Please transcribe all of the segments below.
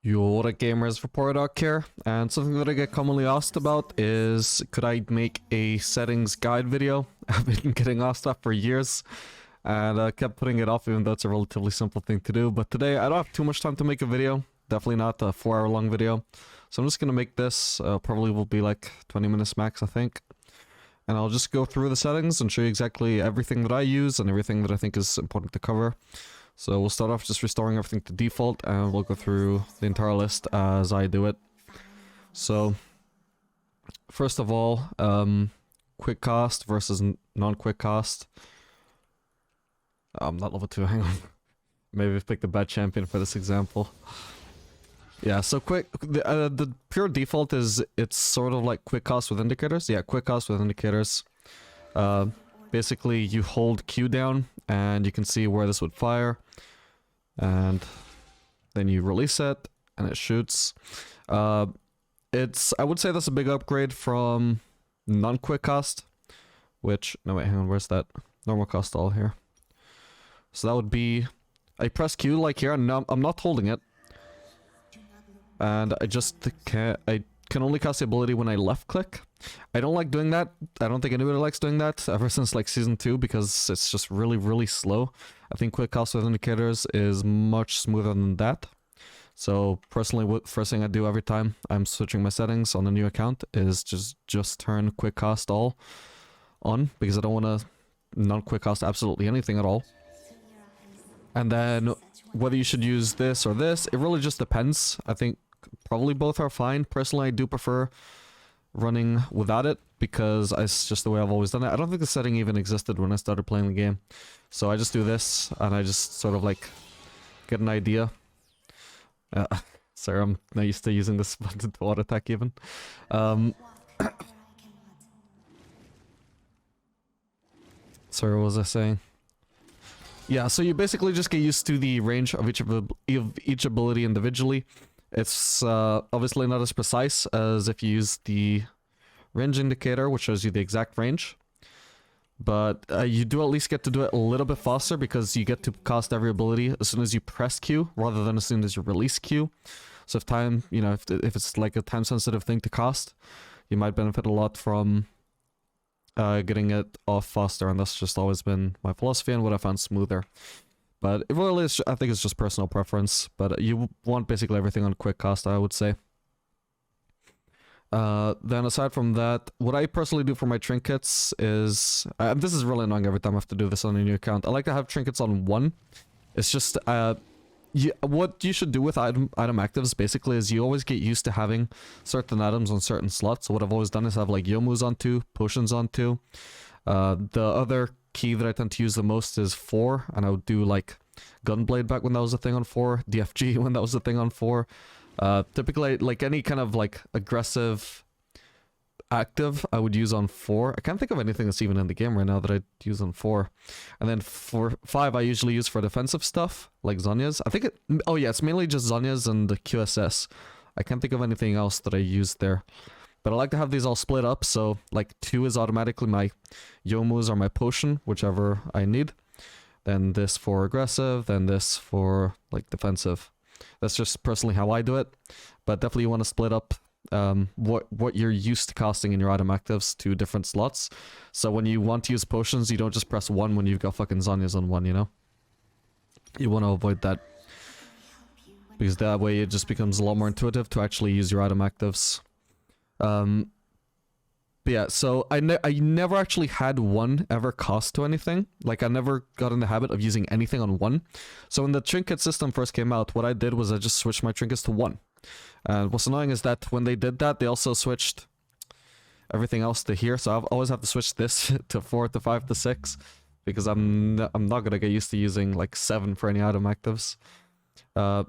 Yo, what up gamers, Report here, and something that I get commonly asked about is, could I make a settings guide video? I've been getting asked that for years, and I kept putting it off even though it's a relatively simple thing to do, but today I don't have too much time to make a video, definitely not a 4-hour long video, so I'm just gonna make this, probably will be like 20 minutes max I think, and I'll just go through the settings and show you exactly everything that I use and everything that I think is important to cover. So we'll start off just restoring everything to default, and we'll go through the entire list as I do it. So, first of all, quick cast versus non-quick cast. Not level 2, hang on. Maybe I've picked a bad champion for this example. Yeah, so the pure default is, it's sort of like quick cast with indicators. Yeah, quick cast with indicators. Basically, you hold Q down, and you can see where this would fire, and then you release it, and it shoots. I would say that's a big upgrade from non-quick cast, which, no wait, hang on, where's that? Normal cast all here. So that would be, I press Q like here, and now I'm not holding it, and I can only cast the ability when I left click. I don't like doing that. I don't think anybody likes doing that ever since like season 2 because it's just really slow. I think quick cast with indicators is much smoother than that. So personally, first thing I do every time I'm switching my settings on a new account is just turn quick cast all on, because I don't want to non-quick cast absolutely anything at all. And then whether you should use this or this, it really just depends. I think probably both are fine. Personally, I do prefer running without it because it's just the way I've always done it. I don't think the setting even existed when I started playing the game. So I just do this and I just sort of like get an idea. Sorry, I'm not used to using this button to auto attack even. Sorry, what was I saying? Yeah, so you basically just get used to the range of each ability individually. It's obviously not as precise as if you use the range indicator, which shows you the exact range. But you do at least get to do it a little bit faster because you get to cast every ability as soon as you press Q, rather than as soon as you release Q. So if time, you know, if it's like a time-sensitive thing to cast, you might benefit a lot from getting it off faster, and that's just always been my philosophy and what I found smoother. But it really is, I think it's just personal preference, but you want basically everything on quick cast, I would say. Then aside from that, what I personally do for my trinkets is, this is really annoying every time I have to do this on a new account. I like to have trinkets on 1. It's just, what you should do with item actives basically is you always get used to having certain items on certain slots. So what I've always done is have like Yomu's on 2, potions on 2. The other key that I tend to use the most is 4, and I would do like Gunblade back when that was a thing on 4, DFG when that was a thing on 4. Typically, like any kind of like aggressive active I would use on 4. I can't think of anything that's even in the game right now that I'd use on 4. And then for 5 I usually use for defensive stuff, like Zhonya's. I think oh yeah, it's mainly just Zhonya's and the QSS. I can't think of anything else that I use there. But I like to have these all split up, so like 2 is automatically my Yomu's or my potion, whichever I need. Then this for aggressive, then this for like defensive. That's just personally how I do it. But definitely you want to split up what you're used to casting in your item actives to different slots. So when you want to use potions, you don't just press 1 when you've got fucking Zhonya's on 1, you know? You want to avoid that. Because that way it just becomes a lot more intuitive to actually use your item actives. But yeah, so I never actually had 1 ever cost to anything. Like, I never got in the habit of using anything on 1. So when the trinket system first came out, what I did was I just switched my trinkets to 1. And what's annoying is that when they did that, they also switched everything else to here. So I always have to switch this to 4 to 5 to 6. Because I'm not gonna get used to using like 7 for any item actives. Now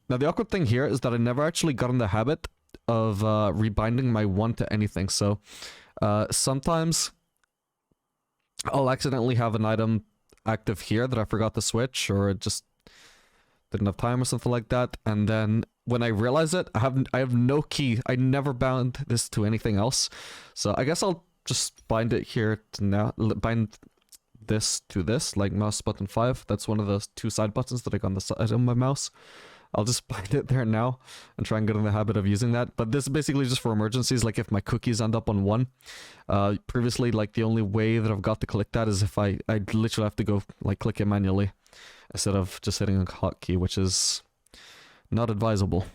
the awkward thing here is that I never actually got in the habit of rebinding my 1 to anything. So sometimes I'll accidentally have an item active here that I forgot to switch, or it just didn't have time or something like that, and then when I realize it, I have no key. I never bound this to anything else, so I guess I'll just bind it here to now, bind this to this, like mouse button 5. That's one of the 2 side buttons that I got on the side of my mouse. I'll just bind it there now and try and get in the habit of using that. But this is basically just for emergencies, like if my cookies end up on 1. Previously, like the only way that I've got to click that is if I literally have to go like click it manually instead of just hitting a hotkey, which is not advisable.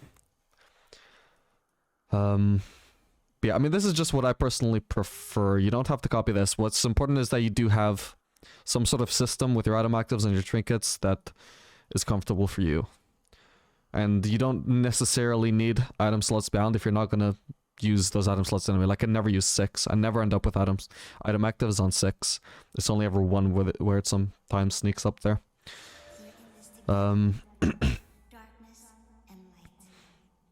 But yeah, I mean, this is just what I personally prefer. You don't have to copy this. What's important is that you do have some sort of system with your item actives and your trinkets that is comfortable for you. And you don't necessarily need item slots bound if you're not going to use those item slots anyway. Like I never use 6. I never end up with item actives on 6. It's only ever 1 with it, where it sometimes sneaks up there.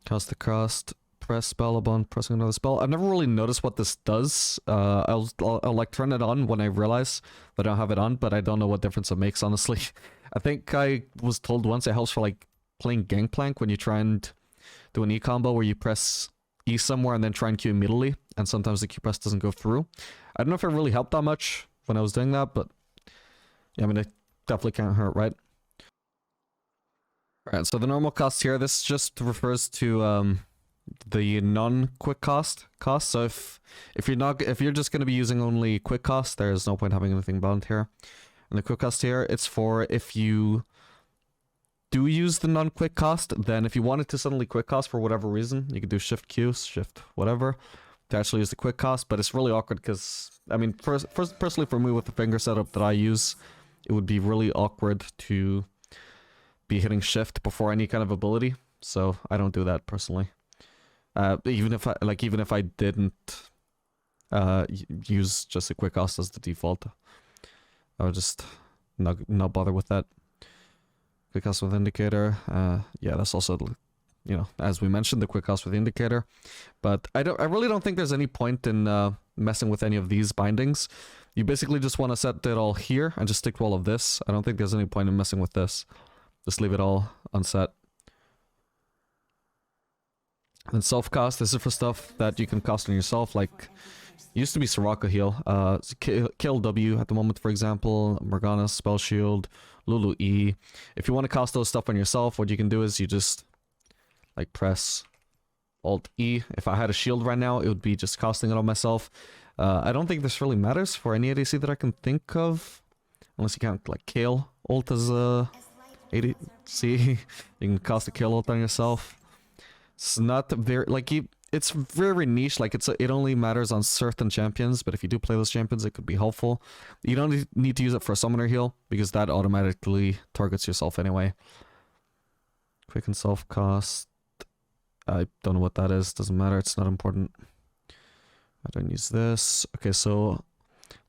Cast the cost. Press spell upon pressing another spell. I've never really noticed what this does. I'll like turn it on when I realize that I don't have it on, but I don't know what difference it makes, honestly. I think I was told once it helps for like playing Gangplank when you try and do an E combo where you press E somewhere and then try and Q immediately, and sometimes the Q press doesn't go through. I don't know if it really helped that much when I was doing that, but yeah, I mean, it definitely can't hurt, right? Alright, so the normal cost here, this just refers to the non-quick cost. So if you're just going to be using only quick cost, there's no point having anything bound here. And the quick cost here, it's for if you do use the non-quick cost, then if you wanted to suddenly quick cost for whatever reason, you could do shift Q, shift whatever to actually use the quick cost. But it's really awkward because, I mean, personally for me with the finger setup that I use, it would be really awkward to be hitting shift before any kind of ability. So I don't do that personally. Even if I didn't use just a quick cost as the default, I would just not bother with that. Quick cost with indicator, yeah, that's also, you know, as we mentioned, the quick cost with indicator. But I really don't think there's any point in messing with any of these bindings. You basically just want to set it all here and just stick to all of this. I don't think there's any point in messing with this. Just leave it all unset. And self-cast, this is for stuff that you can cast on yourself, like, used to be Soraka heal, Kill W at the moment, for example, Morgana, Spell Shield, Lulu E. If you want to cast those stuff on yourself, what you can do is you just, like, press Alt E. If I had a shield right now, it would be just casting it on myself. I don't think this really matters for any ADC that I can think of, unless you count, like, Kale ult as a ADC. You can cast a Kale ult on yourself. It's not very, like, it's very niche, like, it only matters on certain champions, but if you do play those champions, it could be helpful. You don't need to use it for a summoner heal, because that automatically targets yourself anyway. Quick and self-cast. I don't know what that is, doesn't matter, it's not important. I don't use this. Okay, so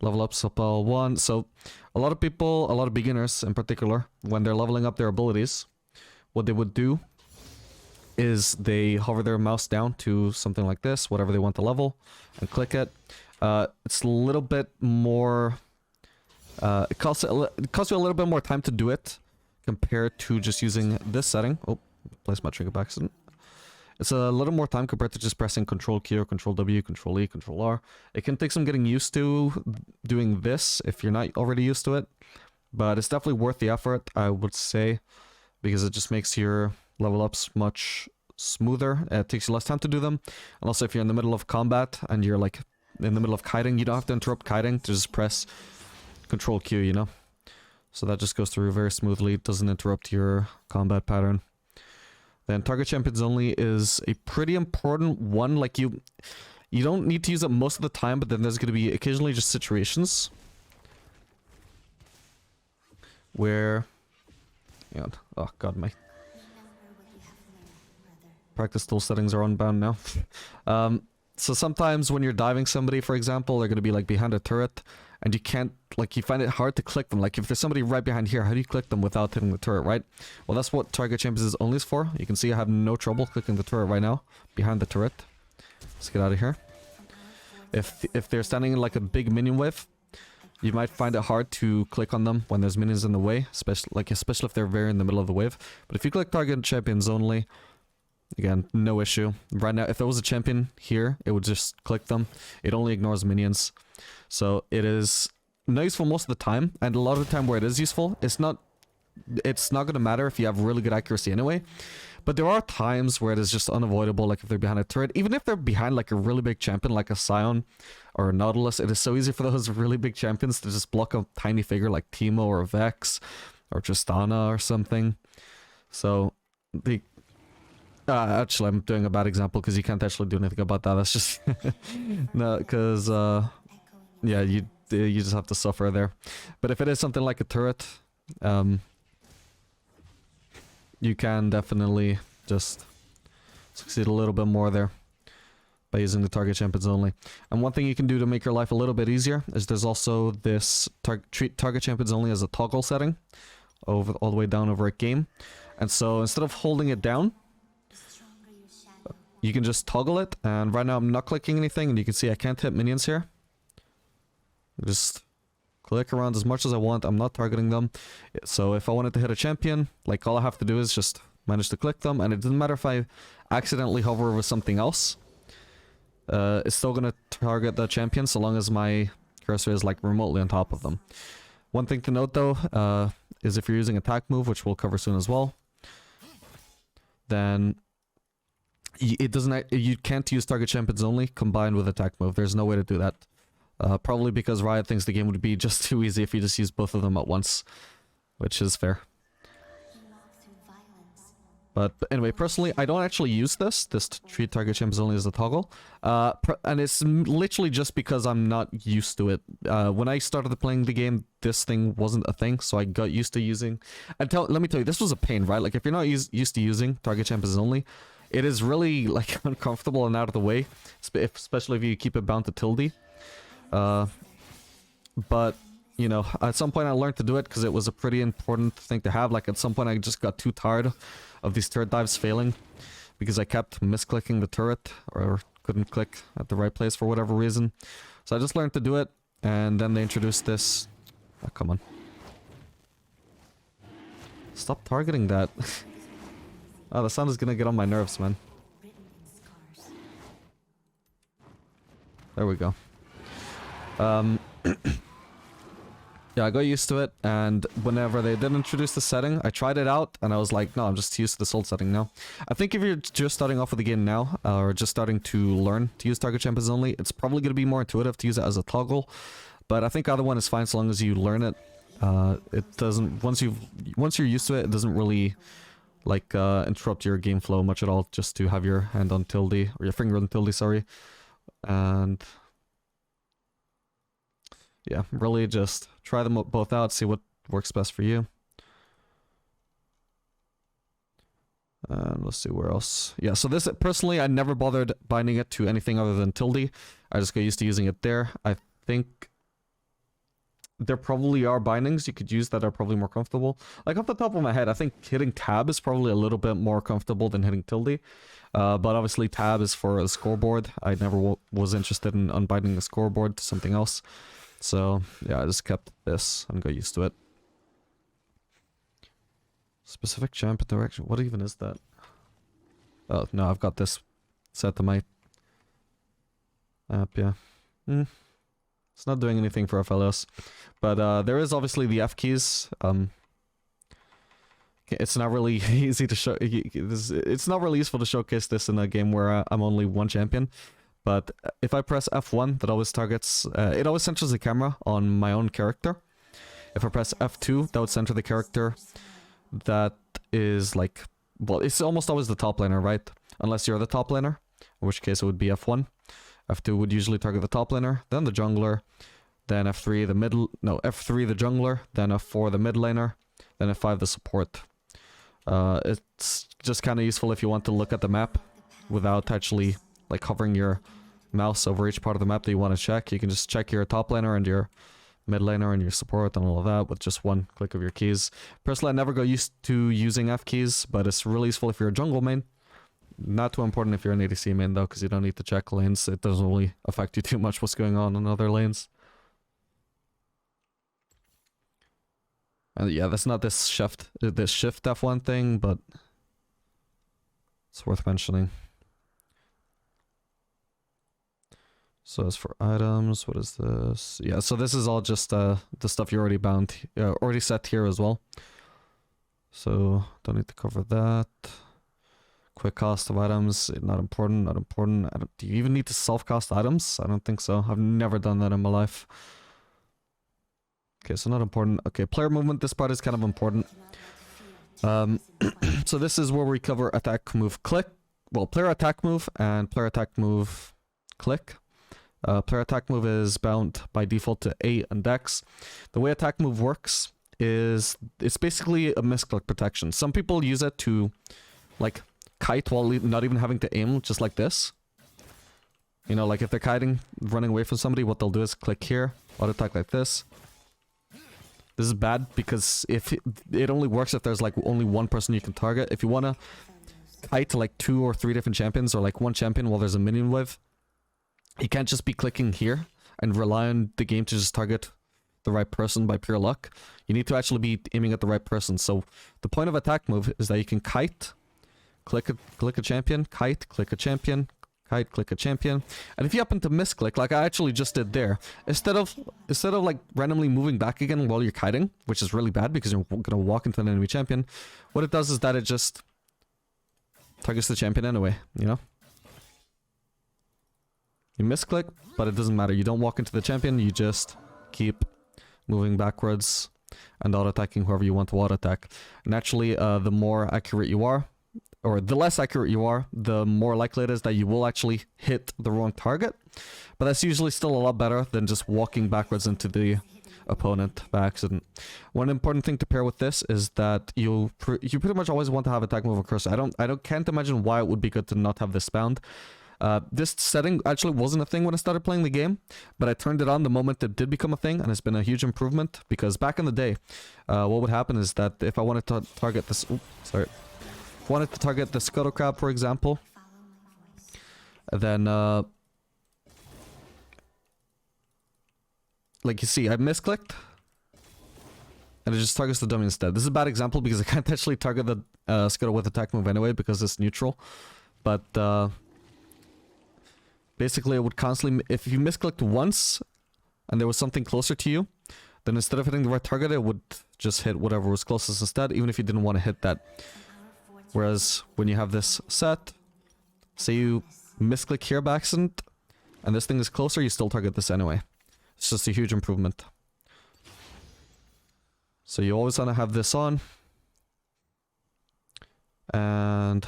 level up spell 1. So a lot of people, a lot of beginners in particular, when they're leveling up their abilities, what they would do is they hover their mouse down to something like this, whatever they want to level, and click it. It's a little bit more... it costs you a little bit more time to do it compared to just using this setting. Oh, place my trinket by accident. It's a little more time compared to just pressing Control Q or Control W, Control E, Control R. It can take some getting used to doing this if you're not already used to it, but it's definitely worth the effort, I would say, because it just makes your level ups much smoother. It takes you less time to do them. And also if you're in the middle of combat and you're like in the middle of kiting, you don't have to interrupt kiting to just press Control Q, you know? So that just goes through very smoothly. It doesn't interrupt your combat pattern. Then target champions only is a pretty important one. Like you don't need to use it most of the time, but then there's going to be occasionally just situations where, you know, oh god, my practice tool settings are unbound now. So sometimes when you're diving somebody, for example, they're going to be like behind a turret, and you can't, like, you find it hard to click them. Like if there's somebody right behind here, how do you click them without hitting the turret, right? Well, that's what target champions is only for. You can see I have no trouble clicking the turret right now, behind the turret. Let's get out of here. If they're standing in like a big minion wave, you might find it hard to click on them when there's minions in the way, especially if they're very in the middle of the wave. But if you click target champions only, again, no issue. Right now, if there was a champion here, it would just click them. It only ignores minions. So it is not useful most of the time, and a lot of the time where it is useful, it's not it's not going to matter if you have really good accuracy anyway. But there are times where it is just unavoidable, like if they're behind a turret. Even if they're behind like a really big champion, like a Scion or a Nautilus, it is so easy for those really big champions to just block a tiny figure like Teemo or Vex or Tristana or something. So, the... actually, I'm doing a bad example because you can't actually do anything about that. That's just... no, because, yeah, you just have to suffer there. But if it is something like a turret, you can definitely just succeed a little bit more there by using the target champions only. And one thing you can do to make your life a little bit easier is there's also this treat target champions only as a toggle setting all the way down over at game. And so instead of holding it down, you can just toggle it. And right now I'm not clicking anything, and you can see I can't hit minions here. Just click around as much as I want. I'm not targeting them. So if I wanted to hit a champion, like, all I have to do is just manage to click them, and it doesn't matter if I accidentally hover over something else. It's still gonna target the champion so long as my cursor is like remotely on top of them. One thing to note though, is if you're using attack move, which we'll cover soon as well, then it doesn't. You can't use target champions only combined with attack move. There's no way to do that. Probably because Riot thinks the game would be just too easy if you just use both of them at once, which is fair. But anyway, personally, I don't actually use this to treat target champions only as a toggle. And it's literally just because I'm not used to it. When I started playing the game, this thing wasn't a thing, so I got used to using... let me tell you, this was a pain, right? Like, if you're not used to using target champions only, it is really, like, uncomfortable and out of the way, especially if you keep it bound to tilde. But, you know, at some point I learned to do it because it was a pretty important thing to have. Like, at some point I just got too tired of these turret dives failing because I kept misclicking the turret or couldn't click at the right place for whatever reason. So I just learned to do it, and then they introduced this. Oh, come on. Stop targeting that. Oh, the sound is gonna get on my nerves, man. There we go. Yeah, I got used to it, and whenever they did introduce the setting, I tried it out, and I was like, no, I'm just used to this old setting now. I think if you're just starting off with the game now, or just starting to learn to use target champions only, it's probably going to be more intuitive to use it as a toggle, but I think either one is fine so long as you learn it. It doesn't, once you're used to it, it doesn't really, like, interrupt your game flow much at all, just to have your hand on tilde, or your finger on tilde, sorry, and... yeah, really just try them both out, see what works best for you. And let's see where else. Yeah, so this, personally, I never bothered binding it to anything other than tilde. I just got used to using it there. I think there probably are bindings you could use that are probably more comfortable. Like, off the top of my head, I think hitting tab is probably a little bit more comfortable than hitting tilde. But obviously tab is for a scoreboard. I never was interested in unbinding the scoreboard to something else. So, yeah, I just kept this and got used to it. Specific champion direction. What even is that? Oh, no, I've got this set to my app, yeah. It's not doing anything for FLS. But there is obviously the F keys. It's not really easy to show. It's not really useful to showcase this in a game where I'm only one champion. But if I press F1, that always targets... it always centers the camera on my own character. If I press F2, that would center the character that is like... well, it's almost always the top laner, right? Unless you're the top laner, in which case it would be F1. F2 would usually target the top laner, then the jungler, then F3 the middle... no, F3 the jungler, then F4 the mid laner, then F5 the support. It's just kind of useful if you want to look at the map without actually... like hovering your mouse over each part of the map that you want to check. You can just check your top laner and your mid laner and your support and all of that with just one click of your keys. Personally, I never got used to using F keys, but it's really useful if you're a jungle main. Not too important if you're an ADC main though, because you don't need to check lanes. It doesn't really affect you too much what's going on in other lanes. And yeah, that's not this shift F1 thing, but it's worth mentioning. So as for items, what is this? Yeah, so this is all just the stuff you already bound, already set here as well. So don't need to cover that. Quick cost of items, not important, not important. Do you even need to self-cost items? I don't think so. I've never done that in my life. Okay, so not important. Okay, player movement, this part is kind of important. So this is where we cover attack, move, click. Well, player attack move and player attack move, click. Player attack move is bound by default to A and X. The way attack move works is it's basically a misclick protection. Some people use it to like kite while not even having to aim, just like this. You know, like if they're kiting, running away from somebody, what they'll do is click here, auto attack like this. This is bad because if it only works if there's like only one person you can target. If you want to kite to like 2 or 3 different champions or like one champion while there's a minion wave, you can't just be clicking here and rely on the game to just target the right person by pure luck. You need to actually be aiming at the right person. So the point of attack move is that you can kite, click a champion, kite, click a champion, kite, click a champion. And if you happen to misclick, like I actually just did there, instead of like randomly moving back again while you're kiting, which is really bad because you're gonna walk into an enemy champion, what it does is that it just targets the champion anyway, you know? You misclick, but it doesn't matter. You don't walk into the champion, you just keep moving backwards and auto-attacking whoever you want to auto-attack. Naturally, the more accurate you are, or the less accurate you are, the more likely it is that you will actually hit the wrong target. But that's usually still a lot better than just walking backwards into the opponent by accident. One important thing to pair with this is that you pretty much always want to have attack move and cursor. Can't imagine why it would be good to not have this bound. This setting actually wasn't a thing when I started playing the game, but I turned it on the moment it did become a thing, and it's been a huge improvement, because back in the day, what would happen is that if I wanted to target this... If I wanted to target the Scuttle Crab, for example, then, like you see, I misclicked, and it just targets the dummy instead. This is a bad example because I can't actually target the Scuttle with attack move anyway, because it's neutral, but, basically, it would constantly... If you misclicked once, and there was something closer to you, then instead of hitting the right target, it would just hit whatever was closest instead, even if you didn't want to hit that. Whereas, when you have this set, say you misclick here by accident, and this thing is closer, you still target this anyway. It's just a huge improvement. So you always want to have this on. And...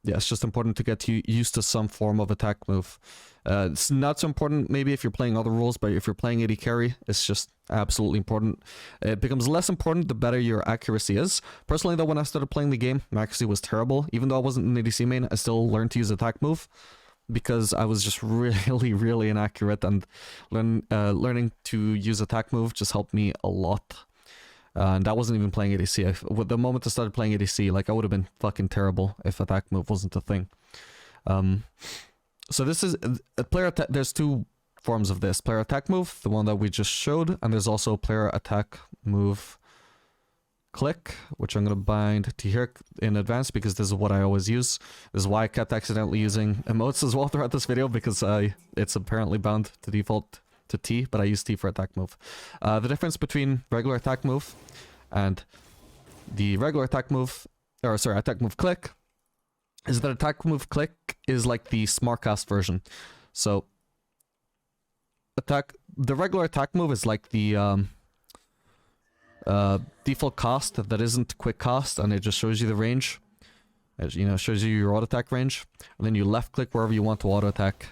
yeah, it's just important to get used to some form of attack move. It's not so important maybe if you're playing other roles, but if you're playing AD carry, it's just absolutely important. It becomes less important the better your accuracy is. Personally though, when I started playing the game, my accuracy was terrible. Even though I wasn't an ADC main, I still learned to use attack move, because I was just really, really inaccurate, and learning to use attack move just helped me a lot. And that wasn't even playing ADC. With the moment I started playing ADC, like I would have been fucking terrible if attack move wasn't a thing. So this is a player. There's two forms of this: player attack move, the one that we just showed, and there's also player attack move click, which I'm gonna bind to here in advance because this is what I always use. This is why I kept accidentally using emotes as well throughout this video, because it's apparently bound to default to T, but I use T for attack move. The difference between regular attack move and the regular attack move, or sorry, attack move click, is that attack move click is like the smartcast version. So the regular attack move is like the default cost that isn't quick cost, and it just shows you the range. As you know, shows you your auto attack range, and then you left click wherever you want to auto attack.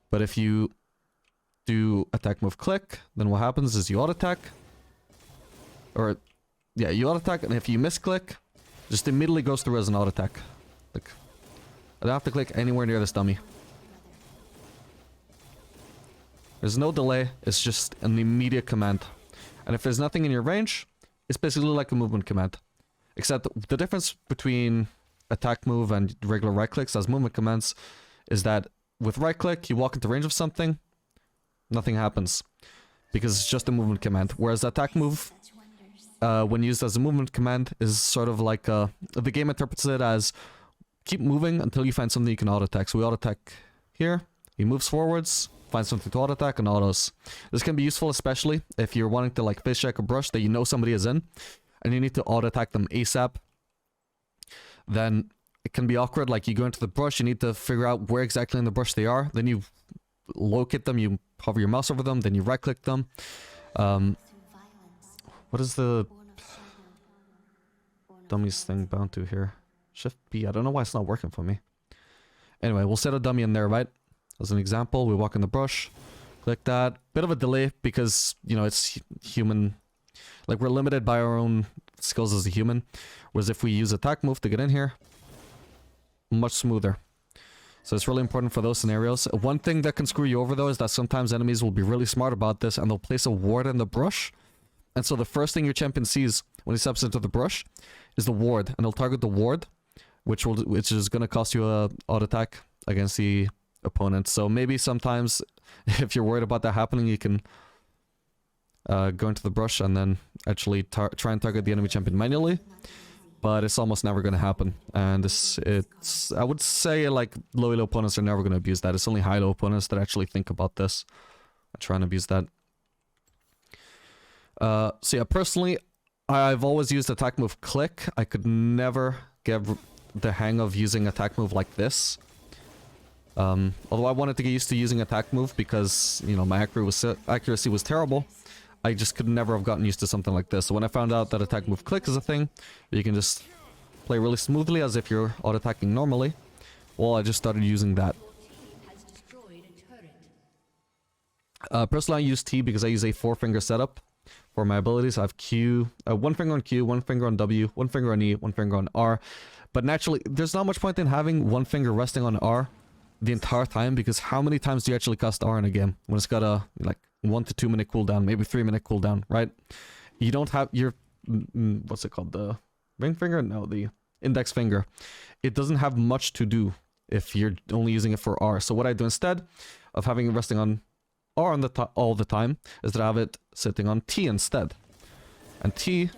But if you do attack move click, then what happens is you auto attack, or yeah, you auto attack, and if you misclick, just immediately goes through as an auto attack. Like, I don't have to click anywhere near this dummy. There's no delay, it's just an immediate command. And if there's nothing in your range, it's basically like a movement command. Except the difference between attack move and regular right clicks as movement commands is that with right click, you walk into range of something, nothing happens, because it's just a movement command. Whereas attack move, when used as a movement command, is sort of like the game interprets it as keep moving until you find something you can auto attack. So we auto attack here, he moves forwards, finds something to auto attack, and autos. This can be useful especially if you're wanting to like face check a brush that you know somebody is in, and you need to auto-attack them ASAP, then it can be awkward. Like, you go into the brush, you need to figure out where exactly in the brush they are, then you locate them, you hover your mouse over them, then you right-click them. What is the dummies thing bound to here? Shift B. I don't know why it's not working for me. Anyway, we'll set a dummy in there, right? As an example, we walk in the brush, click that. Bit of a delay because, you know, it's human. Like, we're limited by our own skills as a human. Whereas if we use attack move to get in here, much smoother. So it's really important for those scenarios. One thing that can screw you over, though, is that sometimes enemies will be really smart about this and they'll place a ward in the brush. And so the first thing your champion sees when he steps into the brush is the ward. And he'll target the ward, which is going to cost you a auto attack against the opponent. So maybe sometimes, if you're worried about that happening, you can go into the brush and then actually try and target the enemy champion manually. But it's almost never going to happen. And I would say, like, low-elo opponents are never going to abuse that. It's only high-low opponents that actually think about this and try and abuse that. So yeah, personally, I've always used attack move click. I could never get the hang of using attack move like this. Although I wanted to get used to using attack move because, you know, my accuracy was terrible. I just could never have gotten used to something like this. So when I found out that attack move click is a thing, you can just play really smoothly as if you're auto-attacking normally, well, I just started using that. Personally, I use T because I use a 4-finger setup for my abilities. I have Q, 1 finger on Q, 1 finger on W, 1 finger on E, 1 finger on R. But naturally, there's not much point in having 1 finger resting on R the entire time, because how many times do you actually cast R in a game when it's got a, like, 1 to 2 minute cooldown, maybe 3 minute cooldown, right? You don't have your, what's it called, the ring finger? No, the index finger. It doesn't have much to do if you're only using it for R. So what I do instead of having it resting on R on all the time is that I have it sitting on T instead. And T,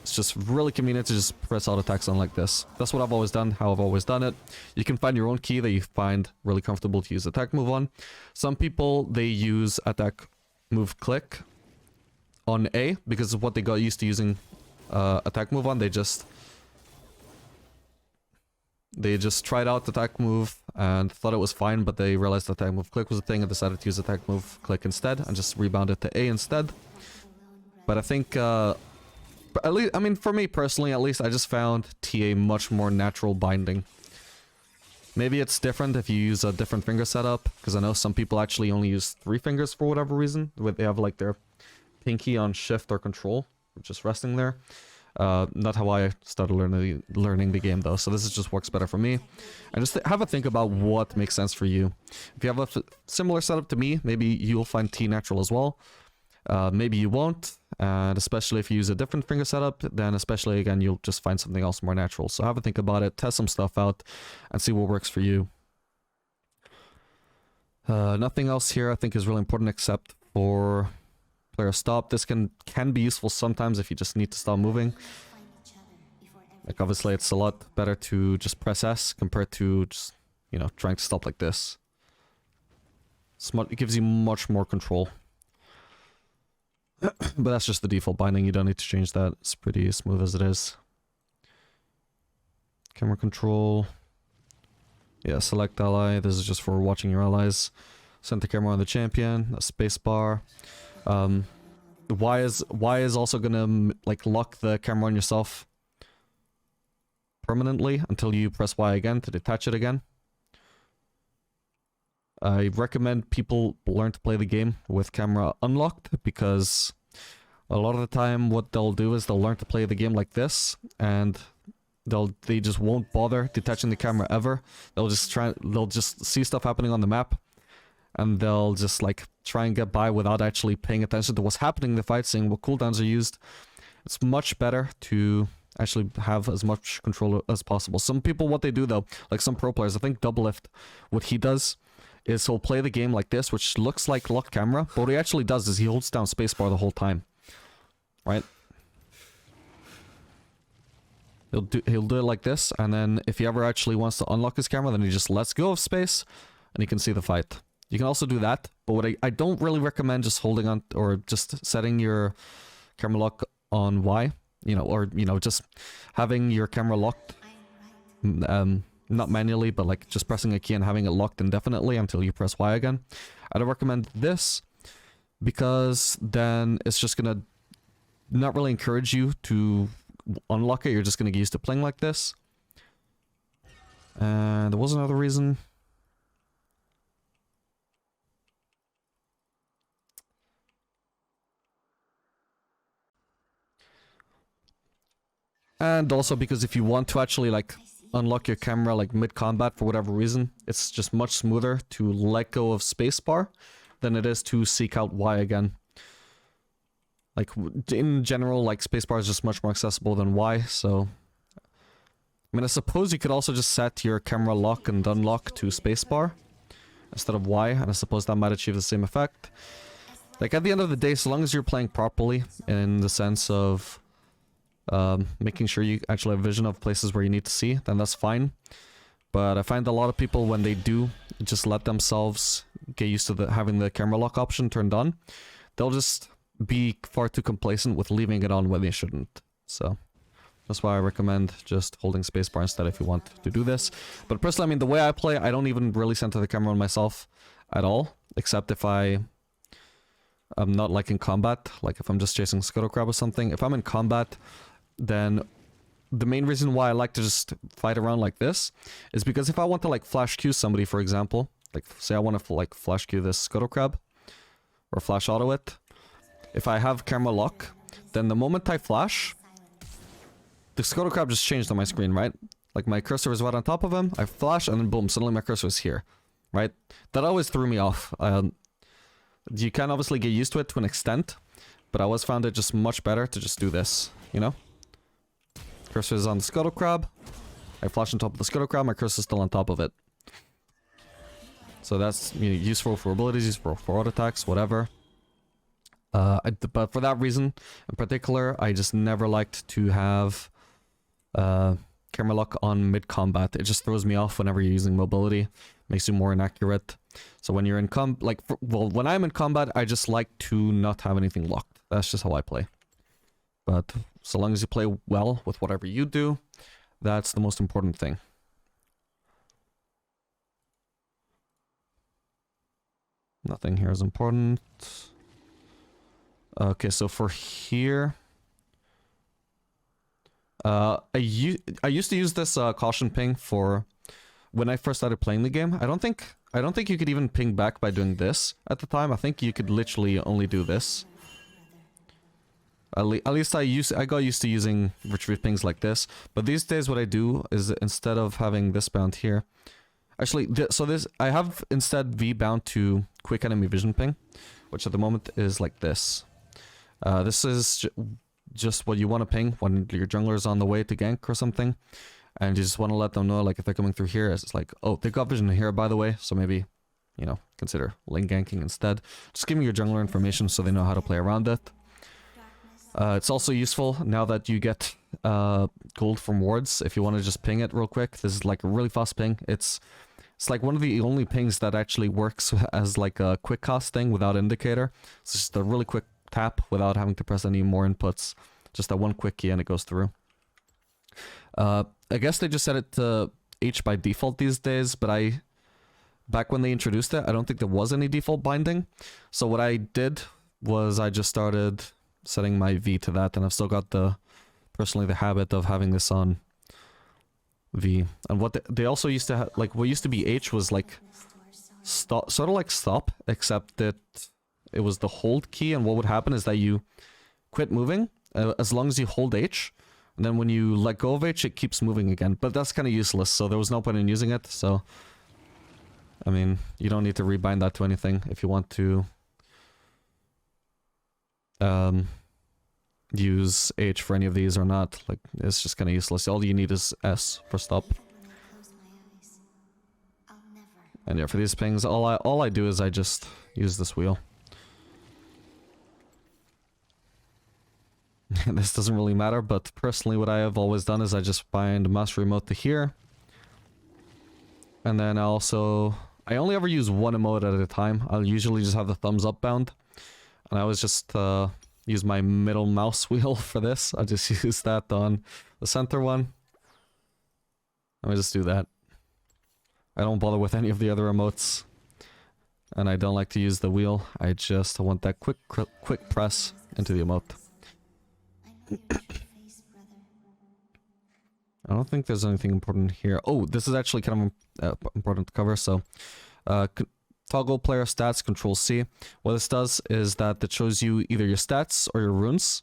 it's just really convenient to just press auto attacks on like this. That's what I've always done, how I've always done it. You can find your own key that you find really comfortable to use attack move on. Some people, they use attack move click on A because of what they got used to using attack move on. They just tried out attack move and thought it was fine, but they realized attack move click was a thing and decided to use attack move click instead and just rebounded to A instead. But I think at least, I mean, for me personally, at least, I just found TA much more natural binding. Maybe it's different if you use a different finger setup, because I know some people actually only use 3 fingers for whatever reason. They have like their pinky on shift or control, just resting there. Not how I started learning the game though, so this just works better for me. And just have a think about what makes sense for you. If you have a similar setup to me, maybe you'll find T natural as well. Maybe you won't, and especially if you use a different finger setup, then especially again you'll just find something else more natural. So have a think about it, test some stuff out, and see what works for you. Nothing else here I think is really important except for player stop. This can be useful sometimes if you just need to stop moving. Like obviously it's a lot better to just press S compared to just, you know, trying to stop like this. It gives you much more control. But that's just the default binding, you don't need to change that. It's pretty smooth as it is. Camera control. Yeah, select ally. This is just for watching your allies. Center camera on the champion. A space bar. Y is also gonna like lock the camera on yourself permanently until you press Y again to detach it again. I recommend people learn to play the game with camera unlocked, because a lot of the time what they'll do is they'll learn to play the game like this, and they just won't bother detaching the camera ever. They'll just see stuff happening on the map, and they'll just like try and get by without actually paying attention to what's happening in the fight, seeing what cooldowns are used. It's much better to actually have as much control as possible. Some people, what they do though, like some pro players, I think Doublelift, what he does is he'll play the game like this, which looks like locked camera, but what he actually does is he holds down spacebar the whole time, right? He'll do it like this, and then if he ever actually wants to unlock his camera, then he just lets go of space, and he can see the fight. You can also do that, but what I don't really recommend just holding on or just setting your camera lock on Y, you know, or, you know, just having your camera locked, not manually, but like just pressing a key and having it locked indefinitely until you press Y again. I don't recommend this because then it's just gonna not really encourage you to unlock it. You're just gonna get used to playing like this. And there was another reason. And also because if you want to actually like unlock your camera like mid-combat for whatever reason, it's just much smoother to let go of spacebar than it is to seek out Y again. Like in general, like spacebar is just much more accessible than Y, so... I mean, I suppose you could also just set your camera lock and unlock to spacebar instead of Y, and I suppose that might achieve the same effect. Like at the end of the day, so long as you're playing properly in the sense of making sure you actually have vision of places where you need to see, then that's fine. But I find a lot of people, when they do just let themselves get used to having the camera lock option turned on, they'll just be far too complacent with leaving it on when they shouldn't. So that's why I recommend just holding spacebar instead if you want to do this. But personally, I mean, the way I play, I don't even really center the camera on myself at all, except if I'm not like in combat, like if I'm just chasing Scuttle Crab or something. If I'm in combat, then the main reason why I like to just fight around like this is because if I want to like flash Q somebody, for example, like say I want to like flash Q this Scuttle Crab or flash auto it, if I have camera lock, then the moment I flash, the Scuttle Crab just changed on my screen, right? Like my cursor is right on top of him, I flash, and then boom, suddenly my cursor is here, right? That always threw me off. You can obviously get used to it to an extent, but I always found it just much better to just do this, you know? Cursor is on the Scuttle Crab, I flash on top of the Scuttle Crab, my cursor is still on top of it. So that's, you know, useful for abilities, useful for auto attacks, whatever. But for that reason, in particular, I just never liked to have camera lock on mid-combat. It just throws me off whenever you're using mobility. Makes you more inaccurate. So when you're in when I'm in combat, I just like to not have anything locked. That's just how I play. But so long as you play well with whatever you do, that's the most important thing. Nothing here is important. Okay, so for here, I used to use this caution ping for when I first started playing the game. I don't think you could even ping back by doing this at the time. I think you could literally only do this. At least I got used to using retrieve pings like this. But these days, what I do is instead of having this bound here, actually, I have instead V bound to quick enemy vision ping, which at the moment is like this. This is just what you want to ping when your jungler is on the way to gank or something, and you just want to let them know, like, if they're coming through here, it's like, oh, they got vision here, by the way, so maybe, you know, consider lane ganking instead. Just give me your jungler information so they know how to play around it. It's also useful now that you get gold from wards. If you want to just ping it real quick, this is like a really fast ping. It's like one of the only pings that actually works as like a quick cast thing without indicator. It's just a really quick tap without having to press any more inputs. Just that one quick key and it goes through. I guess they just set it to H by default these days, but back when they introduced it, I don't think there was any default binding. So what I did was I just started setting my V to that, and I've still got personally the habit of having this on V. And what they also used to like, what used to be H was like stop, sort of like stop, except that it was the hold key, and what would happen is that you quit moving as long as you hold H, and then when you let go of H, it keeps moving again. But that's kind of useless, so there was no point in using it. So I mean, you don't need to rebind that to anything if you want to use H for any of these or not. Like, it's just kind of useless. All you need is S for stop. And yeah, for these pings, all I do is I just use this wheel. This doesn't really matter, but personally what I have always done is I just bind master emote to here. And then I only ever use one emote at a time. I'll usually just have the thumbs up bound. And I always just use my middle mouse wheel for this. I'll just use that on the center one. Let me just do that. I don't bother with any of the other remotes. And I don't like to use the wheel. I just want that quick press into the emote. I don't think there's anything important here. Oh, this is actually kind of important to cover. So, toggle player stats, Control C. What this does is that it shows you either your stats or your runes.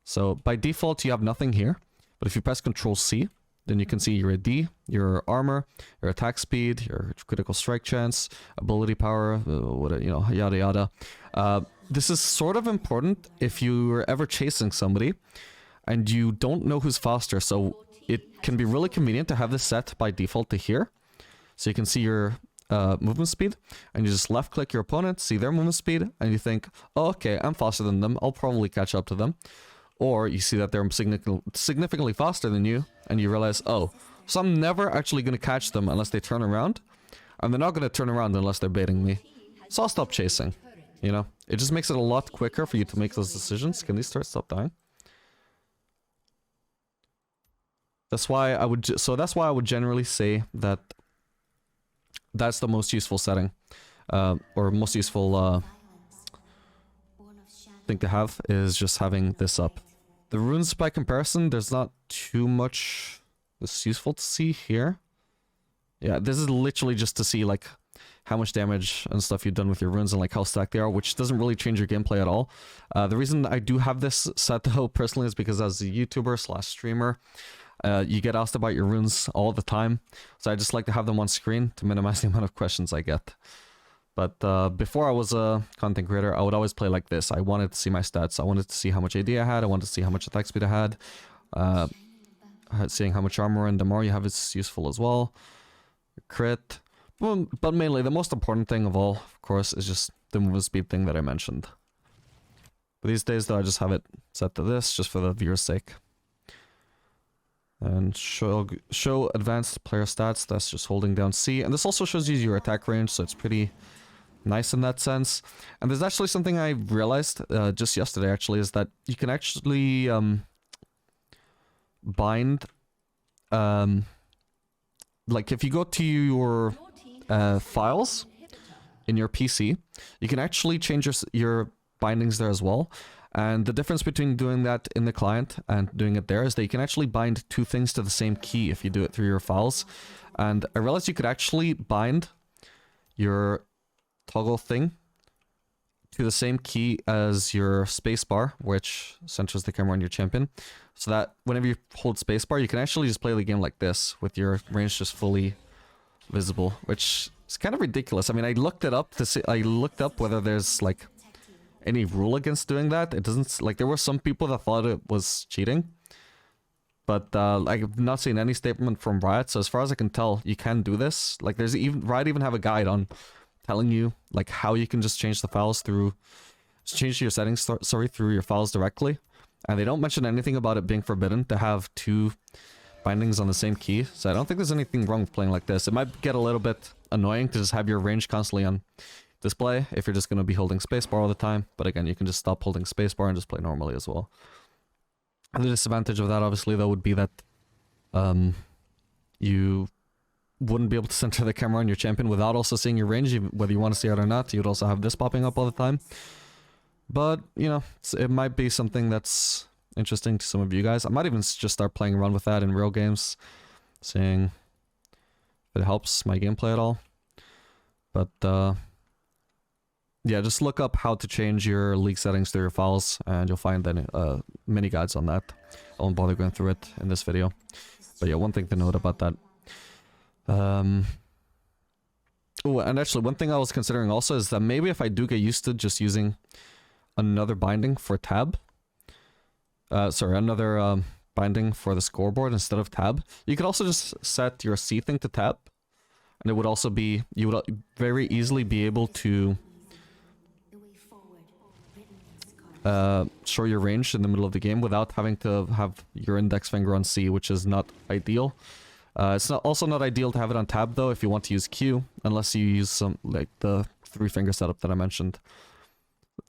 So by default, you have nothing here. But if you press Control C, then you can see your AD, your armor, your attack speed, your critical strike chance, ability power, yada yada. This is sort of important if you're ever chasing somebody and you don't know who's faster. So it can be really convenient to have this set by default to here. So you can see your movement speed, and you just left click your opponent, see their movement speed, and you think, oh, okay, I'm faster than them, I'll probably catch up to them. Or you see that they're significantly faster than you, and you realize, oh, so I'm never actually going to catch them unless they turn around, and they're not going to turn around unless they're baiting me. So I'll stop chasing, you know? It just makes it a lot quicker for you to make those decisions. Can these stop dying? That's why I would, that's why I would generally say that that's the most useful setting, or most useful thing to have, is just having this up. The runes, by comparison, there's not too much that's useful to see here. Yeah, this is literally just to see like how much damage and stuff you've done with your runes and like how stacked they are, which doesn't really change your gameplay at all. The reason I do have this set though personally is because as a YouTuber slash streamer, you get asked about your runes all the time, so I just like to have them on screen to minimize the amount of questions I get. But before I was a content creator, I would always play like this. I wanted to see my stats. I wanted to see how much AD I had. I wanted to see how much attack speed I had. Seeing how much armor, and the more you have is useful as well. Crit. But mainly, the most important thing of all, of course, is just the movement speed thing that I mentioned. But these days, though, I just have it set to this, just for the viewer's sake. And show advanced player stats, that's just holding down C. And this also shows you your attack range, so it's pretty nice in that sense. And there's actually something I realized just yesterday, actually, is that you can actually bind... like, if you go to your files in your PC, you can actually change your bindings there as well. And the difference between doing that in the client and doing it there is that you can actually bind two things to the same key if you do it through your files. And I realized you could actually bind your toggle thing to the same key as your spacebar, which centers the camera on your champion. So that whenever you hold spacebar, you can actually just play the game like this, with your range just fully visible, which is kind of ridiculous. I mean, I looked it up to see, I looked up whether there's like any rule against doing that. It doesn't, like, there were some people that thought it was cheating, but I've not seen any statement from Riot, so as far as I can tell, you can do this. Like, there's even, Riot even have a guide on telling you, like, how you can just change the files through, change your settings, sorry, through your files directly, and they don't mention anything about it being forbidden to have two bindings on the same key, so I don't think there's anything wrong with playing like this. It might get a little bit annoying to just have your range constantly on display if you're just going to be holding spacebar all the time, but again, you can just stop holding spacebar and just play normally as well. And the disadvantage of that, obviously, though, would be that you wouldn't be able to center the camera on your champion without also seeing your range, whether you want to see it or not. You'd also have this popping up all the time. But, you know, it might be something that's interesting to some of you guys. I might even just start playing around with that in real games, seeing if it helps my gameplay at all. But, yeah, just look up how to change your league settings to your files, and you'll find many guides on that. I won't bother going through it in this video. But yeah, one thing to note about that. Oh, and actually, one thing I was considering also is that maybe if I do get used to just using another binding for tab, another binding for the scoreboard instead of tab, you could also just set your C thing to tab, and it would also be, you would very easily be able to show your range in the middle of the game without having to have your index finger on C, which is not ideal. It's also not ideal to have it on tab, though, if you want to use Q, unless you use some, like, the 3-finger setup that I mentioned.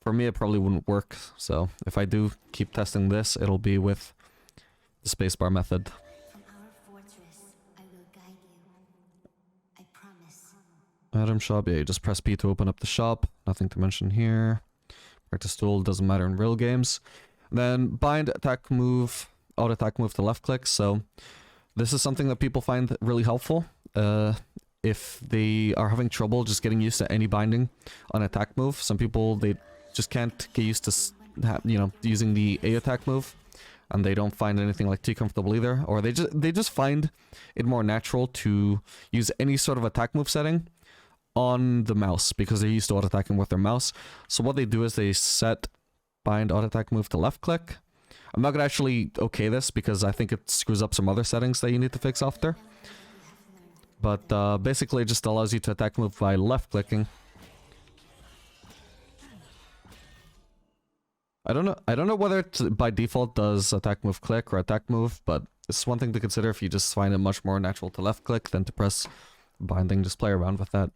For me, it probably wouldn't work. So if I do keep testing this, it'll be with the spacebar method. From our fortress, I will guide you. I promise. Item shop, yeah, you just press P to open up the shop. Nothing to mention here. Practice tool doesn't matter in real games. Then bind, attack move, auto attack move to left click. So this is something that people find really helpful. If they are having trouble just getting used to any binding on attack move. Some people, they just can't get used to, you know, using the A attack move, and they don't find anything like too comfortable either, or they just find it more natural to use any sort of attack move setting on the mouse because they're used to auto attacking with their mouse. So what they do is they set bind auto attack move to left click. I'm not gonna actually okay this because I think it screws up some other settings that you need to fix after. But basically it just allows you to attack move by left clicking. I don't know whether it by default does attack move click or attack move, but it's one thing to consider if you just find it much more natural to left click than to press binding. Just play around with that.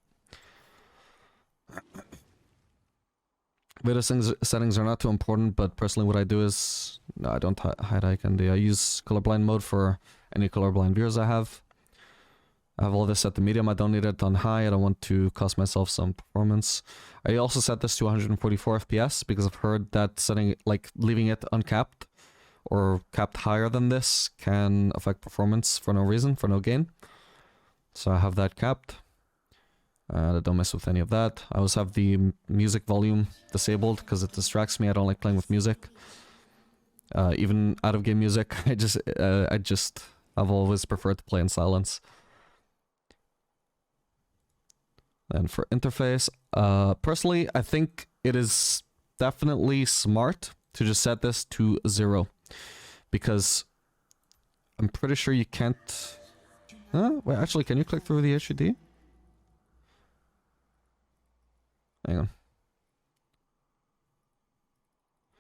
Video settings are not too important, but personally what I do is, no, I don't hide eye candy. I use colorblind mode for any colorblind viewers I have. I have all this set to medium. I don't need it on high. I don't want to cost myself some performance. I also set this to 144 FPS because I've heard that setting, like leaving it uncapped or capped higher than this can affect performance for no reason, for no gain. So I have that capped. I don't mess with any of that. I also have the music volume disabled because it distracts me. I don't like playing with music. Even out of game music, I've always preferred to play in silence. And for interface, personally, I think it is definitely smart to just set this to 0. Because I'm pretty sure you can't... Wait, actually, can you click through the HUD? Hang on.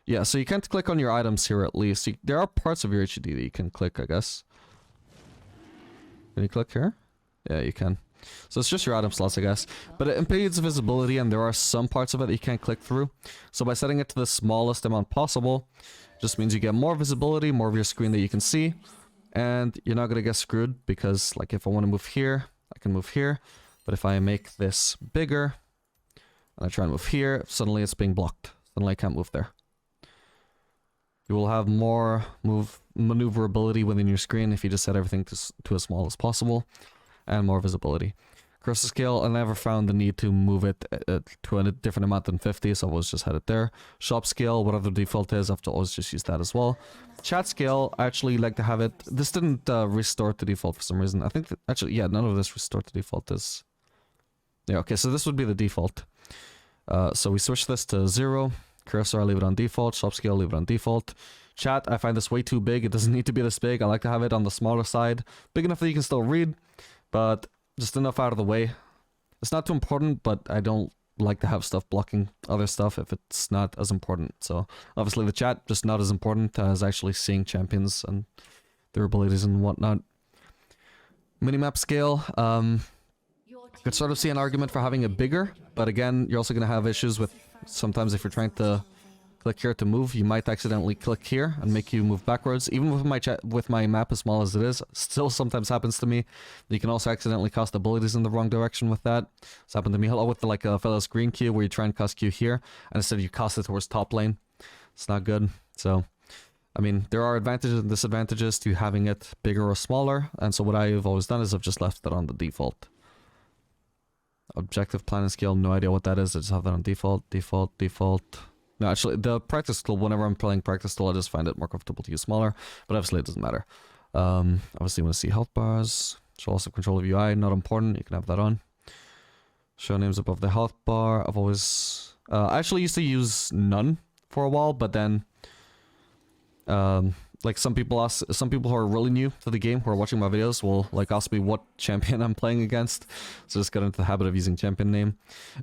Yeah, so you can't click on your items here at least. There are parts of your HUD that you can click, I guess. Can you click here? Yeah, you can. So it's just your item slots, I guess. But it impedes visibility, and there are some parts of it that you can't click through. So by setting it to the smallest amount possible, just means you get more visibility, more of your screen that you can see. And you're not going to get screwed, because like if I want to move here, I can move here. But if I make this bigger, and I try and move here, suddenly it's being blocked. Suddenly I can't move there. You will have more maneuverability within your screen if you just set everything to as small as possible. And more visibility. Cursor scale, I never found the need to move it to a different amount than 50, so I always just had it there. Shop scale, whatever the default is, I have to always just use that as well. Chat scale, I actually like to have it... This didn't restore to default for some reason. I think that... Actually, yeah, none of this restored to default is... Yeah, okay, so this would be the default. So we switch this to 0. Cursor, I leave it on default. Shop scale, leave it on default. Chat, I find this way too big. It doesn't need to be this big. I like to have it on the smaller side. Big enough that you can still read, but just enough out of the way. It's not too important, but I don't like to have stuff blocking other stuff if it's not as important. So obviously the chat, just not as important as actually seeing champions and their abilities and whatnot. Minimap scale, I could sort of see an argument for having it bigger, but again, you're also going to have issues with sometimes if you're trying to click here to move, you might accidentally click here and make you move backwards. Even with my map as small as it is, still sometimes happens to me. You can also accidentally cast abilities in the wrong direction with that. It's happened to me a lot with like a fellow's green Q where you try and cast Q here, and instead you cast it towards top lane. It's not good. So, I mean, there are advantages and disadvantages to having it bigger or smaller, and so what I've always done is I've just left it on the default. Objective planning scale, no idea what that is. I just have that on default, default. No, actually, the practice tool, whenever I'm playing practice tool, I just find it more comfortable to use smaller, but obviously it doesn't matter. Obviously you want to see health bars, show also control of UI, not important, you can have that on. Show names above the health bar, I've always... I actually used to use none for a while, but then... like some people who are really new to the game, who are watching my videos, will like ask me what champion I'm playing against. So just get into the habit of using champion name.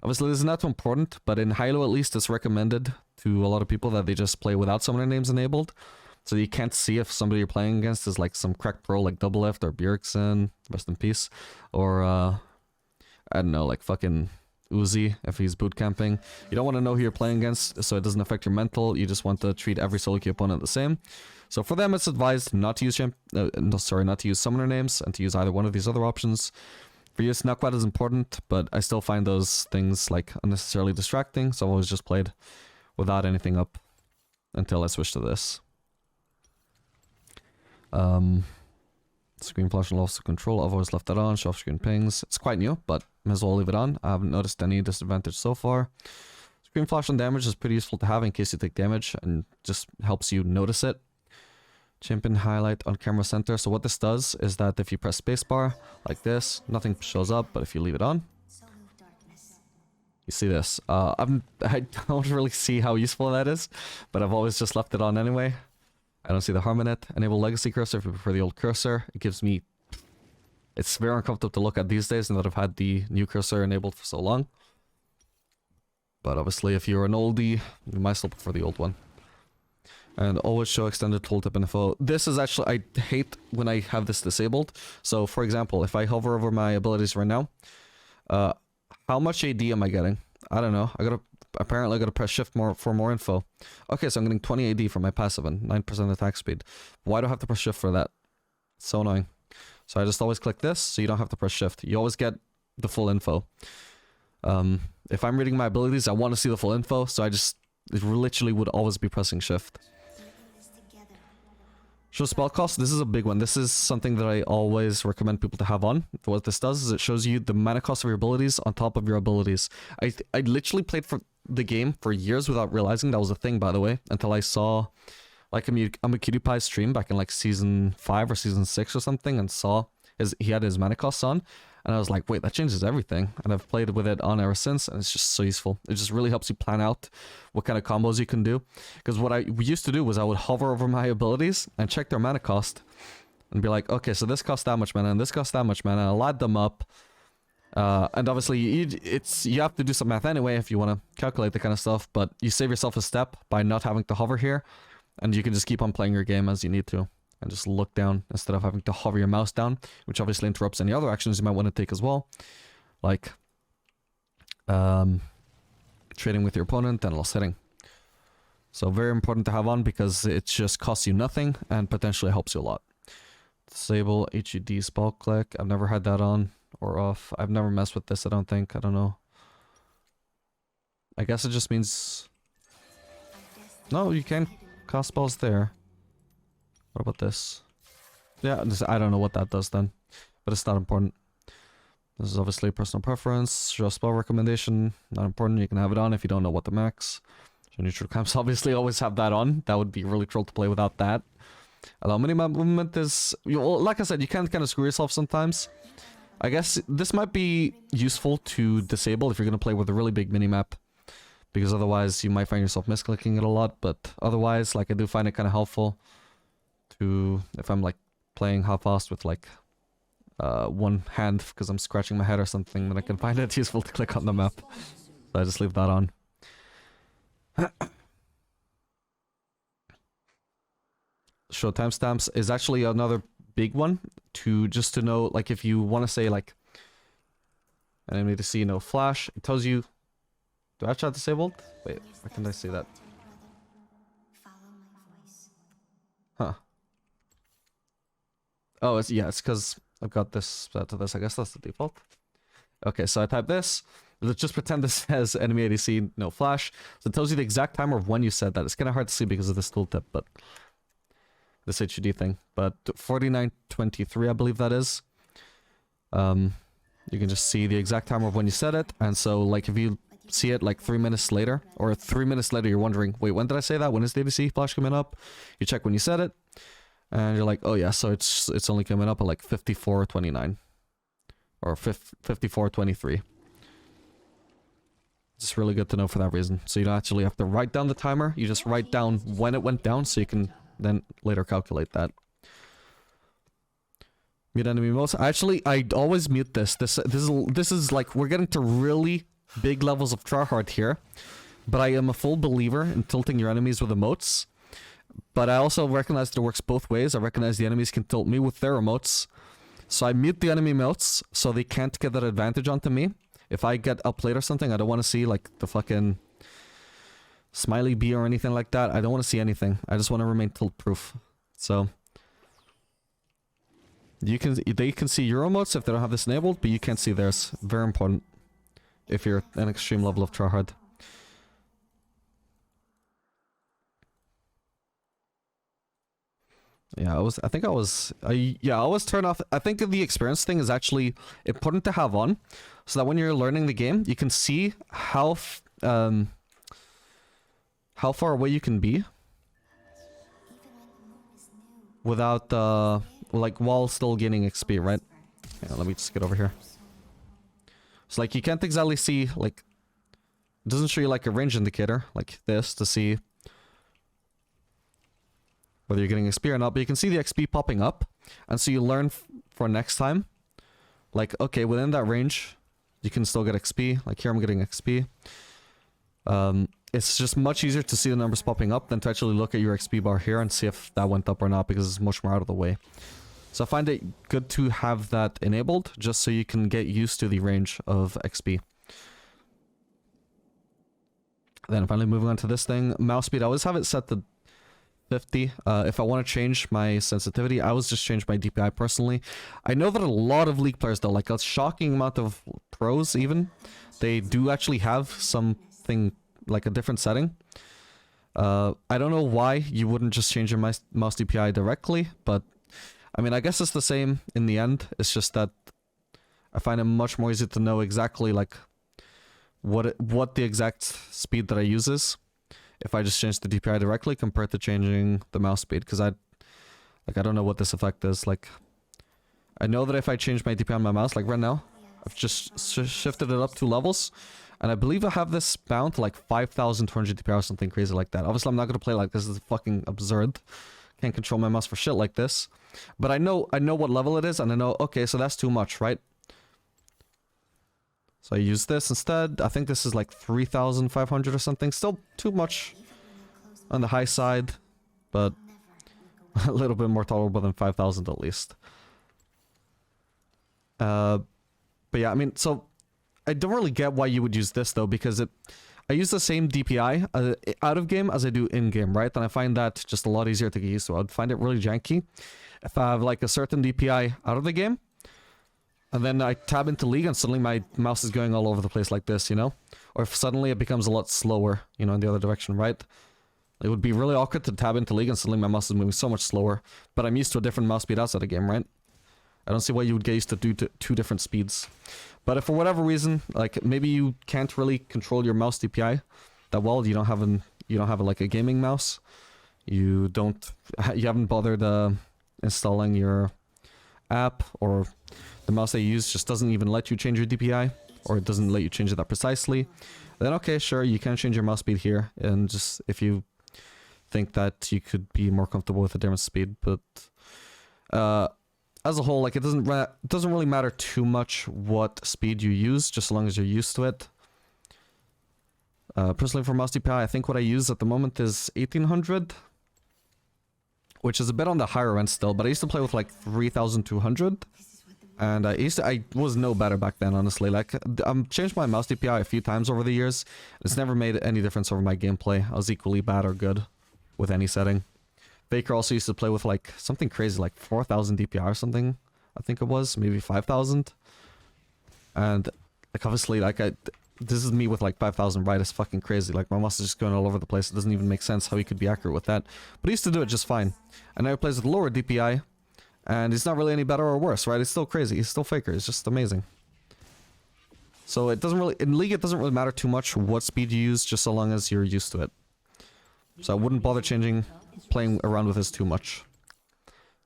Obviously this is not too important, but in Halo at least it's recommended to a lot of people that they just play without summoner names enabled. So you can't see if somebody you're playing against is like some cracked pro like Double Lift or Bjergsen, rest in peace. Or I don't know, like fucking Uzi if he's boot camping. You don't want to know who you're playing against so it doesn't affect your mental. You just want to treat every solo queue opponent the same. So for them, it's advised not to use not to use summoner names and to use either one of these other options. For you, it's not quite as important, but I still find those things like unnecessarily distracting, so I've always just played without anything up until I switch to this. Screen flash and loss of control, I've always left that on. Show off screen pings. It's quite new, but may as well leave it on. I haven't noticed any disadvantage so far. Screen flash and damage is pretty useful to have in case you take damage and just helps you notice it. Champion highlight on camera center. So what this does is that if you press spacebar like this, nothing shows up, but if you leave it on, you see this. I don't really see how useful that is, but I've always just left it on anyway. I don't see the harm in it. Enable legacy cursor if you prefer the old cursor. It gives me... It's very uncomfortable to look at these days now that I've had the new cursor enabled for so long. But obviously if you're an oldie, you might still prefer the old one. And always show extended tooltip info. This is actually... I hate when I have this disabled. So for example, if I hover over my abilities right now, how much AD am I getting? I don't know. Apparently I gotta press shift for more info. Okay, so I'm getting 20 AD for my passive and 9% attack speed. Why do I have to press shift for that? It's so annoying. So I just always click this, so you don't have to press shift. You always get the full info. If I'm reading my abilities, I want to see the full info, so I just literally would always be pressing shift. Show spell cost. This is a big one. This is something that I always recommend people to have on. What this does is it shows you the mana cost of your abilities on top of your abilities. I literally played for the game for years without realizing that was a thing, by the way, until I saw like a PewDiePie stream back in like season 5 or season 6 or something and saw he had his mana costs on. And I was like, wait, that changes everything. And I've played with it on ever since, and it's just so useful. It just really helps you plan out what kind of combos you can do. Because what I used to do was I would hover over my abilities and check their mana cost. And be like, okay, so this costs that much mana, and this costs that much mana. I'll add them up. And obviously, you have to do some math anyway if you want to calculate the kind of stuff. But you save yourself a step by not having to hover here. And you can just keep on playing your game as you need to. And just look down instead of having to hover your mouse down, which obviously interrupts any other actions you might want to take as well. Like trading with your opponent and loss hitting. So very important to have on because it just costs you nothing and potentially helps you a lot. Disable HUD spell click. I've never had that on or off. I've never messed with this, I don't think. I don't know. I guess it just means... No, you can't cast spells there. What about this? Yeah, I don't know what that does then, but it's not important. This is obviously personal preference. Show spell recommendation, not important. You can have it on if you don't know what the max. Show neutral camps, obviously always have that on. That would be really troll to play without that. Allow minimap movement is... like I said, you can kind of screw yourself sometimes. I guess this might be useful to disable if you're going to play with a really big minimap. Because otherwise you might find yourself misclicking it a lot. But otherwise, like I do find it kind of helpful. If I'm like playing half-assed with like one hand because I'm scratching my head or something, then I can find it useful to click on the map. So I just leave that on. Show timestamps is actually another big one just to know, like if you want to say like enemy to see no flash, it tells you. Do I have chat disabled? Wait, why can't I see that? Huh. Oh, it's because I've got this set to this. I guess that's the default. Okay, so I type this. Let's just pretend this says enemy ADC, no flash. So it tells you the exact timer of when you said that. It's kind of hard to see because of this tooltip, but this HUD thing. But 49:23, I believe that is. You can just see the exact timer of when you said it. And so, like, if you see it like 3 minutes later, or 3 minutes later, you're wondering, wait, when did I say that? When is the ADC flash coming up? You check when you said it. And you're like, oh yeah, so it's only coming up at like 54:29 or 54:23. It's really good to know for that reason. So you don't actually have to write down the timer. You just write down when it went down, so you can then later calculate that. Mute enemy modes. Actually, I always mute this. This is like we're getting to really big levels of tryhard here, but I am a full believer in tilting your enemies with emotes. But I also recognize that it works both ways. I recognize the enemies can tilt me with their emotes. So I mute the enemy emotes so they can't get that advantage onto me. If I get outplayed or something, I don't want to see like the fucking smiley bee or anything like that. I don't want to see anything. I just want to remain tilt proof. So they can see your emotes if they don't have this enabled, but you can't see theirs. Very important if you're an extreme level of tryhard. Yeah, I always turn off. I think the experience thing is actually important to have on, so that when you're learning the game, you can see how far away you can be without like while still gaining XP, right? Yeah, let me just get over here. So like you can't exactly see, like it doesn't show you like a range indicator like this to see whether you're getting XP or not, but you can see the XP popping up, and so you learn for next time, like, okay, within that range, you can still get XP, like here I'm getting XP. It's just much easier to see the numbers popping up than to actually look at your XP bar here and see if that went up or not, because it's much more out of the way. So I find it good to have that enabled, just so you can get used to the range of XP. Then finally moving on to this thing, mouse speed, I always have it set to 50. If I want to change my sensitivity, I always just change my DPI personally. I know that a lot of League players though, like a shocking amount of pros even, they do actually have something like a different setting. I don't know why you wouldn't just change your mouse DPI directly, but I mean, I guess it's the same in the end. It's just that I find it much more easy to know exactly like what the exact speed that I use is if I just change the DPI directly compared to changing the mouse speed, because I don't know what this effect is. Like, I know that if I change my DPI on my mouse, like right now, I've just shifted it up 2 levels, and I believe I have this bound to like 5,200 DPI or something crazy like that. Obviously, I'm not gonna play like this. Is fucking absurd. Can't control my mouse for shit like this. But I know what level it is, and I know, okay, so that's too much, right? So I use this instead. I think this is like 3,500 or something. Still too much on the high side, but a little bit more tolerable than 5,000 at least. But yeah, I mean, so I don't really get why you would use this though, because I use the same DPI out of game as I do in game, right? And I find that just a lot easier to get used to. I'd find it really janky if I have like a certain DPI out of the game, and then I tab into League and suddenly my mouse is going all over the place like this, you know? Or if suddenly it becomes a lot slower, you know, in the other direction, right? It would be really awkward to tab into League and suddenly my mouse is moving so much slower. But I'm used to a different mouse speed outside the game, right? I don't see why you would get used to do two different speeds. But if for whatever reason, like maybe you can't really control your mouse DPI that well, you don't have like a gaming mouse. You haven't bothered installing your app, or the mouse that you use just doesn't even let you change your DPI, or it doesn't let you change it that precisely, then okay, sure, you can change your mouse speed here, and just if you think that you could be more comfortable with a different speed. But as a whole, like it doesn't really matter too much what speed you use, just as long as you're used to it. Personally, for mouse DPI, I think what I use at the moment is 1800, which is a bit on the higher end still, but I used to play with like 3200. And I was no better back then, honestly. Like, I've changed my mouse DPI a few times over the years. It's never made any difference over my gameplay. I was equally bad or good with any setting. Baker also used to play with like something crazy, like 4,000 DPI or something. I think it was, maybe 5,000. And like obviously, like this is me with like 5,000, right? It's fucking crazy. Like my mouse is just going all over the place. It doesn't even make sense how he could be accurate with that. But he used to do it just fine. And now he plays with lower DPI. And it's not really any better or worse, right? It's still crazy. He's still faker. It's just amazing. So it doesn't really... In League, it doesn't really matter too much what speed you use, just so long as you're used to it. So I wouldn't bother playing around with this too much.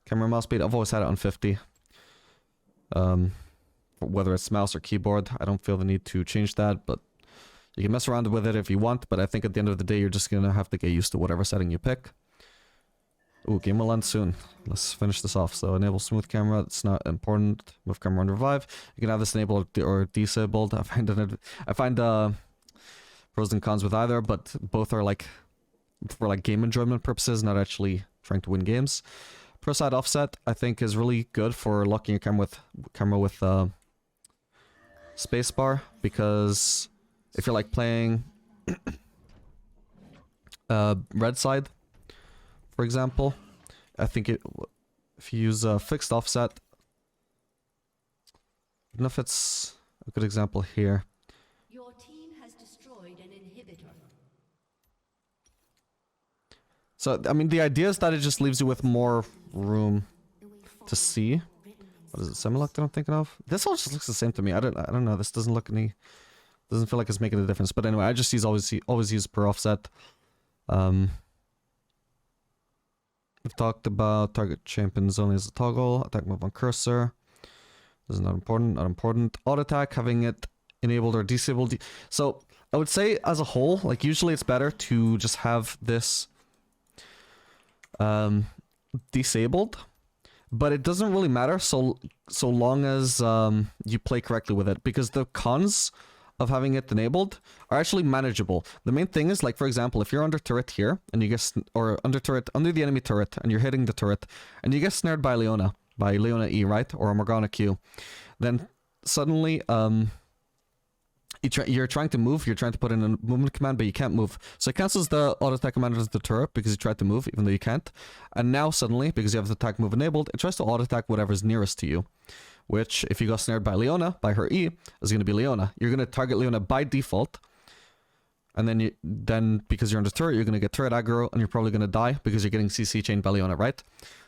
Camera mouse speed, I've always had it on 50. Whether it's mouse or keyboard, I don't feel the need to change that, but you can mess around with it if you want, but I think at the end of the day, you're just gonna have to get used to whatever setting you pick. Ooh, game will end soon. Let's finish this off. So enable smooth camera. It's not important. Move camera under revive. You can have this enabled or disabled. I find pros and cons with either, but both are like for like game enjoyment purposes, not actually trying to win games. Pro side offset I think is really good for locking your camera with spacebar, because if you're like playing red side, for example, I think if you use a fixed offset, I don't know if it's a good example here. Your team has destroyed an inhibitor. So, I mean, the idea is that it just leaves you with more room to see. What is it, Similoc that I'm thinking of? This all just looks the same to me. I don't know. This doesn't look any... Doesn't feel like it's making a difference. But anyway, I just always use per offset. We've talked about target champions only as a toggle. Attack move on cursor. This is not important. Not important. Auto attack, having it enabled or disabled. So, I would say as a whole, like usually it's better to just have this disabled, but it doesn't really matter so long as you play correctly with it, because the cons of having it enabled are actually manageable. The main thing is, like, for example, if you're under turret here and you get or under the enemy turret and you're hitting the turret and you get snared by Leona E, right, or a Morgana Q, then suddenly you're trying to move, you're trying to put in a movement command, but you can't move. So it cancels the auto attack command of the turret because you tried to move, even though you can't. And now suddenly, because you have the attack move enabled, it tries to auto attack whatever's nearest to you. Which, if you got snared by Leona, by her E, is going to be Leona. You're going to target Leona by default. And then because you're under turret, you're going to get turret aggro, and you're probably going to die because you're getting CC chained by Leona, right?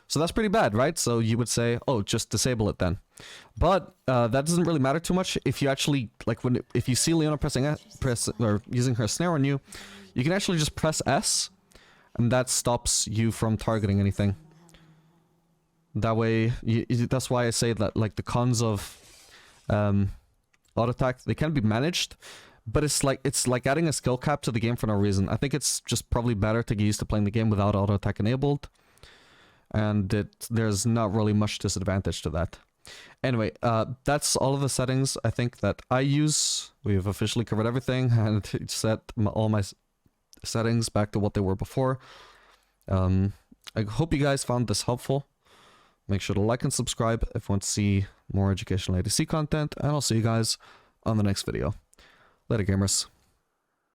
So that's pretty bad, right? So you would say, oh, just disable it then. But that doesn't really matter too much if you actually, like, if you see Leona or using her snare on you, you can actually just press S, and that stops you from targeting anything. That way, that's why I say that, like, the cons of auto attack, they can be managed, but it's like adding a skill cap to the game for no reason. I think it's just probably better to get used to playing the game without auto attack enabled. And there's not really much disadvantage to that. Anyway, that's all of the settings I think that I use. We've officially covered everything and set all my settings back to what they were before. I hope you guys found this helpful. Make sure to like and subscribe if you want to see more educational ADC content, and I'll see you guys on the next video. Later, gamers.